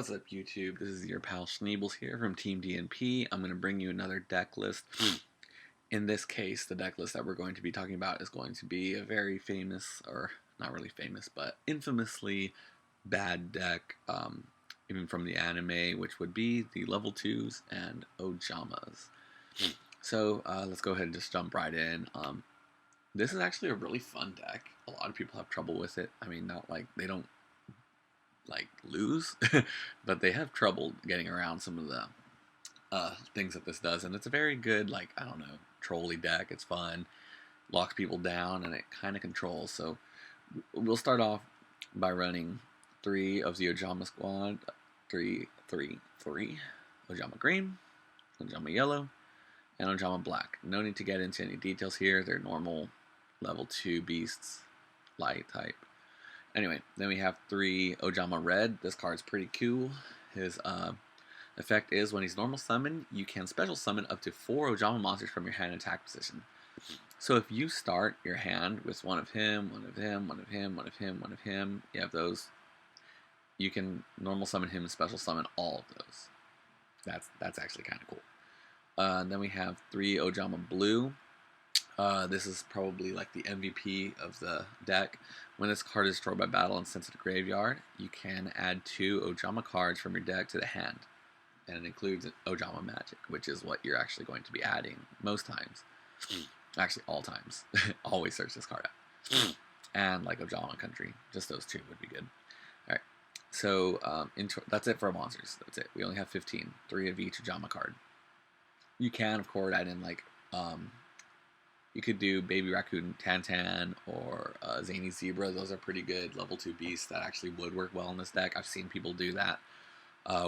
What's up, YouTube? This is your pal Schneebles here from Team DNP. I'm going to bring you another deck list. In this case, the deck list that we're going to be talking about is going to be a very famous, or not really famous, but infamously bad deck, even from the anime, which would be the level 2s and Ojamas. So let's go ahead and just jump right in. This is actually a really fun deck. A lot of people have trouble with it. I mean, not like they don't lose, but they have trouble getting around some of the things that this does, and it's a very good, I don't know, trolly deck. It's fun, locks people down, and it kind of controls. So we'll start off by running 3 of the Ojama squad. 3, 3, 3. Ojama green, Ojama yellow, and Ojama black. No need to get into any details here. They're normal level 2 beasts, light type. Anyway, then we have 3 Ojama Red. This card's pretty cool. His effect is when he's normal summoned, you can special summon up to 4 Ojama monsters from your hand attack position. So if you start your hand with one of him, one of him, one of him, one of him, one of him, you have those, you can normal summon him and special summon all of those. That's actually kind of cool. Then we have 3 Ojama Blue. This is probably like the MVP of the deck. When this card is destroyed by battle and sent to the graveyard, you can add 2 Ojama cards from your deck to the hand. And it includes Ojama Magic, which is what you're actually going to be adding most times. Actually, all times. Always search this card out. And like Ojama Country, just those 2 would be good. Alright, so that's it for monsters. That's it. We only have 15. 3 of each Ojama card. You can, of course, add in you could do Baby Raccoon Tantan or Zany Zebra. Those are pretty good level 2 beasts that actually would work well in this deck. I've seen people do that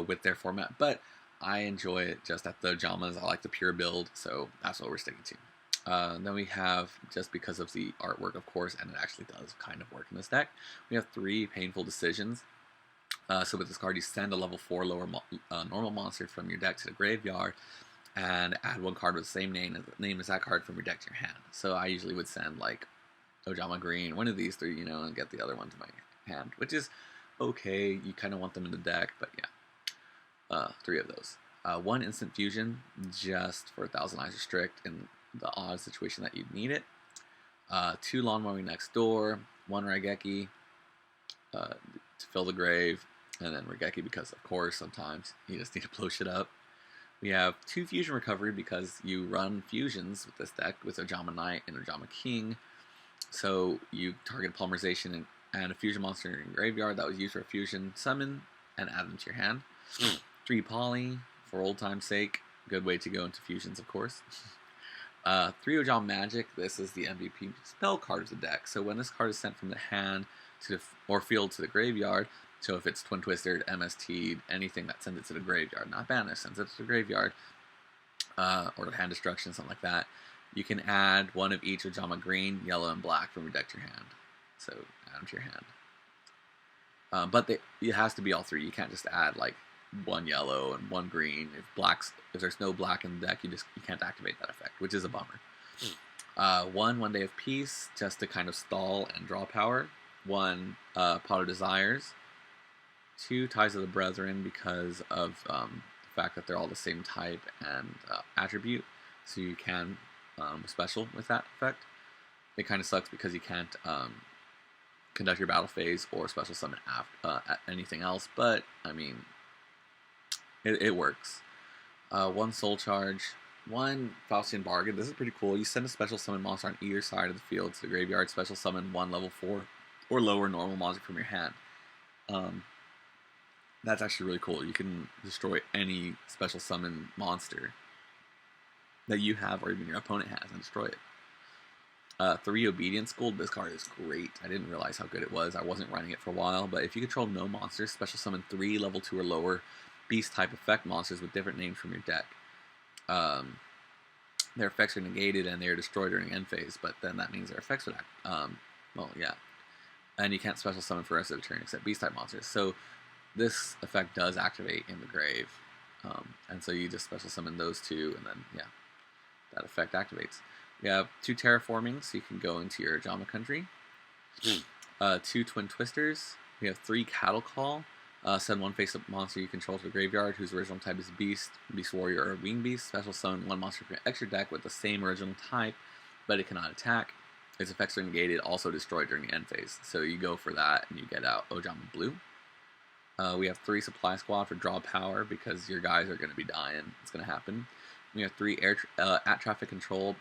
with their format, but I enjoy it just at the Ojamas. I like the pure build, so that's what we're sticking to. Then we have, just because of the artwork, of course, and it actually does kind of work in this deck, we have 3 Painful Decisions. So with this card, you send a level 4 lower normal monster from your deck to the graveyard, and add 1 card with the same name as that card from your deck to your hand. So I usually would send Ojama Green, one of these 3, and get the other one to my hand, which is okay. You kind of want them in the deck, but yeah. 3 of those. 1 Instant Fusion, just for 1,000 Eyes Restrict in the odd situation that you'd need it. 2 Lawn Mowing Next Door, 1 Raigeki to fill the grave, and then Raigeki because, of course, sometimes you just need to blow shit up. We have 2 Fusion Recovery because you run fusions with this deck with Ojama Knight and Ojama King. So you target Polymerization and a fusion monster in your graveyard that was used for a fusion summon and add them to your hand. 3 Poly for old time's sake. Good way to go into fusions, of course. 3 Ojama Magic. This is the MVP spell card of the deck. So when this card is sent from the hand to or field to the graveyard, so if it's Twin Twistered, MST'd, anything that sends it to the graveyard, not banished, sends it to the graveyard, or hand destruction, something like that, you can add 1 of each Ojama Green, Yellow, and Black from your deck to your hand. So add them to your hand. But it has to be all 3. You can't just add 1 yellow and 1 green. If there's no black in the deck, you can't activate that effect, which is a bummer. 1 Day of Peace, just to kind of stall and draw power. 1 Pot of Desires. 2 Ties of the Brethren because of the fact that they're all the same type and attribute, so you can special with that effect. It kind of sucks because you can't conduct your battle phase or special summon anything else, but I mean, it works. 1 Soul Charge, 1 Faustian Bargain. This is pretty cool. You send a special summon monster on either side of the field to the graveyard, special summon 1 level 4 or lower normal monster from your hand. That's actually really cool. You can destroy any special summon monster that you have or even your opponent has and destroy it. 3 Obedience School. This card is great. I didn't realize how good it was. I wasn't running it for a while, but if you control no monsters, special summon 3 level 2 or lower beast type effect monsters with different names from your deck. Their effects are negated and they are destroyed during end phase, but then that means their effects would act. Well, yeah. And you can't special summon for the rest of the turn except beast type monsters. So this effect does activate in the grave, and so you just special summon those 2, and then, yeah, that effect activates. We have 2 Terraforming, so you can go into your Ojama Country. 2 Twin Twisters. We have 3 Cattle Call. Send one face-up monster you control to the graveyard, whose original type is Beast, Beast Warrior, or Wing Beast. Special summon one monster from your extra deck with the same original type, but it cannot attack. Its effects are negated, also destroyed during the end phase. So you go for that, and you get out Ojama Blue. We have 3 Supply Squad for draw power, because your guys are going to be dying. It's going to happen. We have 3 at traffic control.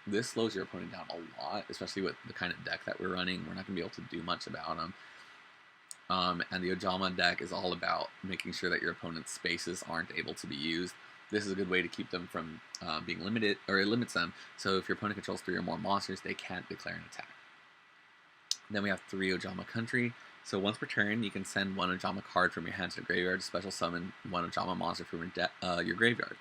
This slows your opponent down a lot, especially with the kind of deck that we're running. We're not going to be able to do much about them. And the Ojama deck is all about making sure that your opponent's spaces aren't able to be used. This is a good way to keep them from being limited, or it limits them. So if your opponent controls 3 or more monsters, they can't declare an attack. Then we have 3 Ojama Country. So once per turn, you can send 1 Ojama card from your hand to the graveyard, special summon 1 Ojama monster from your graveyard.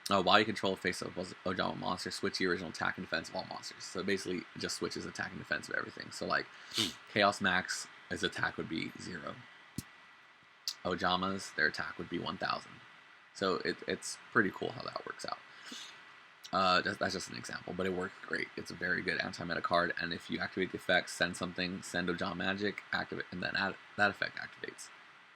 While you control a face-up Ojama monster, switch the original attack and defense of all monsters. So basically, it just switches attack and defense of everything. So like, Chaos Max, his attack would be 0. Ojamas, their attack would be 1,000. So it's pretty cool how that works out. That's just an example, but it works great. It's a very good anti-meta card, and if you activate the effect, send something, send Ojama Magic, activate, and then that effect activates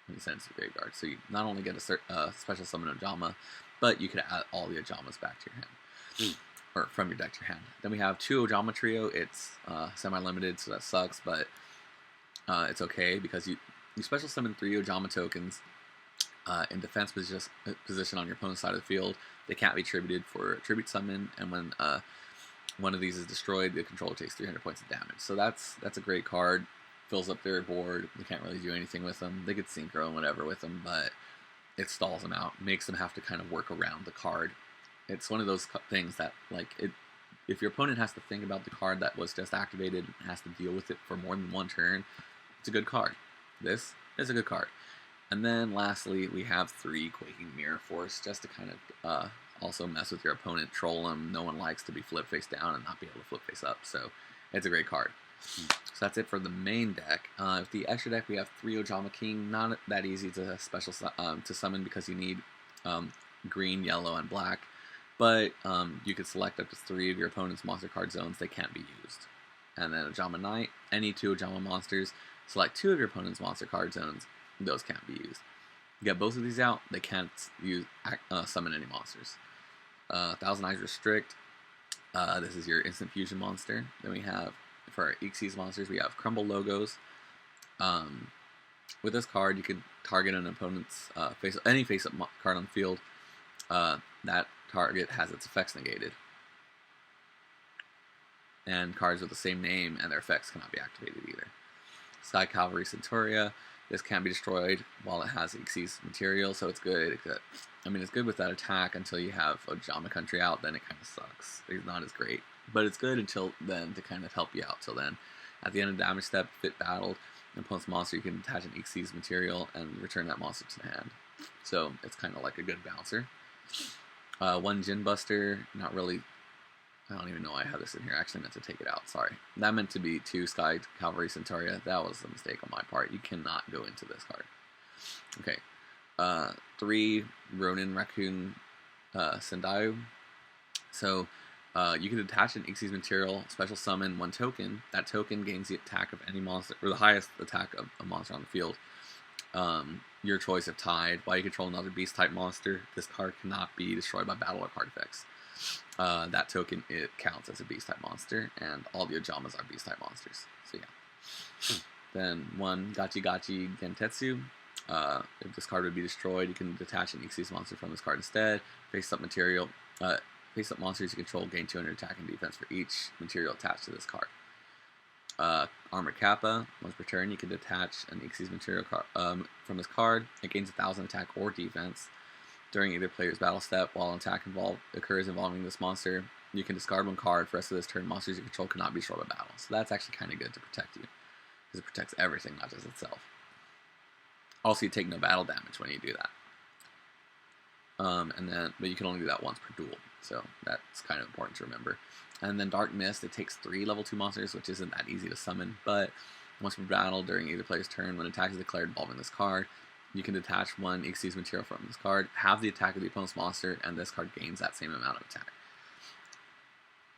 when you send it to the graveyard. So you not only get a special summon Ojama, but you can add all the Ojamas back to your hand, or from your deck to your hand. Then we have 2 Ojama Trio. It's semi-limited, so that sucks, but it's okay because you special summon 3 Ojama tokens in defense position on your opponent's side of the field. They can't be tributed for a tribute summon, and when one of these is destroyed, the controller takes 300 points of damage. So that's a great card. Fills up their board. You can't really do anything with them. They could synchro and whatever with them, but it stalls them out, makes them have to kind of work around the card. It's one of those things that, like, if your opponent has to think about the card that was just activated and has to deal with it for more than 1 turn, it's a good card. This is a good card. And then lastly, we have 3 Quaking Mirror Force, just to kind of also mess with your opponent, troll them. No one likes to be flip face down and not be able to flip face up, so it's a great card. So that's it for the main deck. With the extra deck, we have 3 Ojama King. Not that easy to to summon because you need green, yellow, and black. But you could select up to 3 of your opponent's monster card zones. They can't be used. And then Ojama Knight. Any 2 Ojama monsters. Select 2 of your opponent's monster card zones. Those can't be used. Get both of these out. They can't summon any monsters. Thousand Eyes Restrict. This is your instant fusion monster. Then we have, for our Xyz monsters, we have Crumble Logos. With this card, you can target an opponent's any face-up card on the field. That target has its effects negated. And cards with the same name and their effects cannot be activated either. Sky Cavalry Centauria. This can't be destroyed while it has Xyz material, so it's good. I mean, it's good with that attack until you have Ojama Country out, then it kind of sucks. It's not as great. But it's good until then to kind of help you out till then. At the end of the damage step, if it battled an opponent's monster, you can attach an Xyz material and return that monster to the hand. So it's kind of like a good bouncer. 1 Gin Buster, not really. I don't even know why I have this in here. I actually meant to take it out. Sorry. That meant to be 2 Sky Cavalry Centauria. That was a mistake on my part. You cannot go into this card. Okay. 3 Ronin Raccoon Sendai. So you can attach an Xyz material, special summon 1 token. That token gains the attack of any monster, or the highest attack of a monster on the field. Your choice if tied. While you control another beast type monster, this card cannot be destroyed by battle or card effects. That token, it counts as a beast type monster, and all the Ojamas are beast type monsters. So yeah. Then 1 Gachi Gachi Gentetsu. If this card would be destroyed, you can detach an Xyz monster from this card instead. Face up material. Face up monsters you control gain 200 attack and defense for each material attached to this card. Armored Kappa. Once per turn, you can detach an Xyz material from this card. It gains 1,000 attack or defense during either player's battle step. While an attack occurs involving this monster, you can discard 1 card. For the rest of this turn, monsters you control cannot be destroyed by battle. So that's actually kind of good to protect you, because it protects everything, not just itself. Also, you take no battle damage when you do that. But you can only do that once per duel, so that's kind of important to remember. And then Dark Mist, it takes 3 level 2 monsters, which isn't that easy to summon, but once per battle during either player's turn, when an attack is declared involving this card, you can detach 1 Xyz material from this card, have the attack of the opponent's monster, and this card gains that same amount of attack.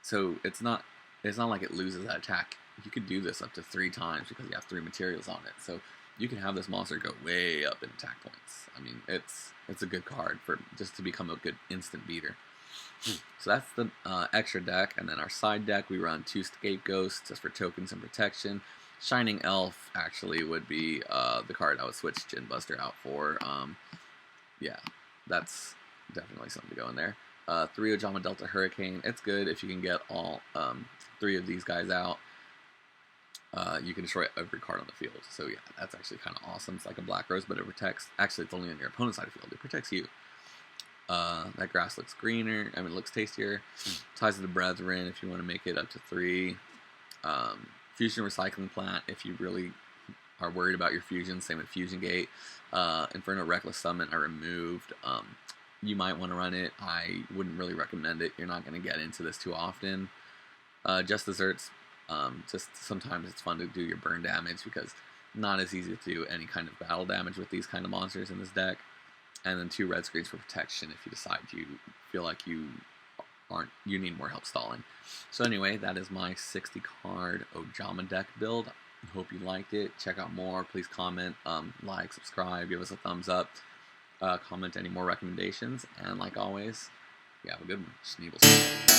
So it's not like it loses that attack. You could do this up to 3 times because you have 3 materials on it. So you can have this monster go way up in attack points. I mean, it's a good card for just to become a good instant beater. So that's the extra deck, and then our side deck, we run 2 Scapegoats just for tokens and protection. Shining Elf actually would be the card I would switch Gin Buster out for. Yeah, that's definitely something to go in there. 3 Ojama Delta Hurricane, it's good if you can get all 3 of these guys out. You can destroy every card on the field. So yeah, that's actually kind of awesome. It's like a Black Rose, but it protects, actually it's only on your opponent's side of the field, it protects you. That grass looks greener, I mean it looks tastier. Ties of the Brethren if you want to make it up to 3. Fusion Recycling Plant if you really are worried about your fusion, same with Fusion Gate. Inferno Reckless Summon I removed. You might want to run it, I wouldn't really recommend it, you're not going to get into this too often. Just Desserts, just sometimes it's fun to do your burn damage because not as easy to do any kind of battle damage with these kind of monsters in this deck. And then 2 red screens for protection if you decide you feel like you need more help stalling. So anyway, that is my 60 card Ojama deck build. I hope you liked it. Check out more. Please comment, like, subscribe, give us a thumbs up, comment any more recommendations, and like always, you have a good one. Schneebles.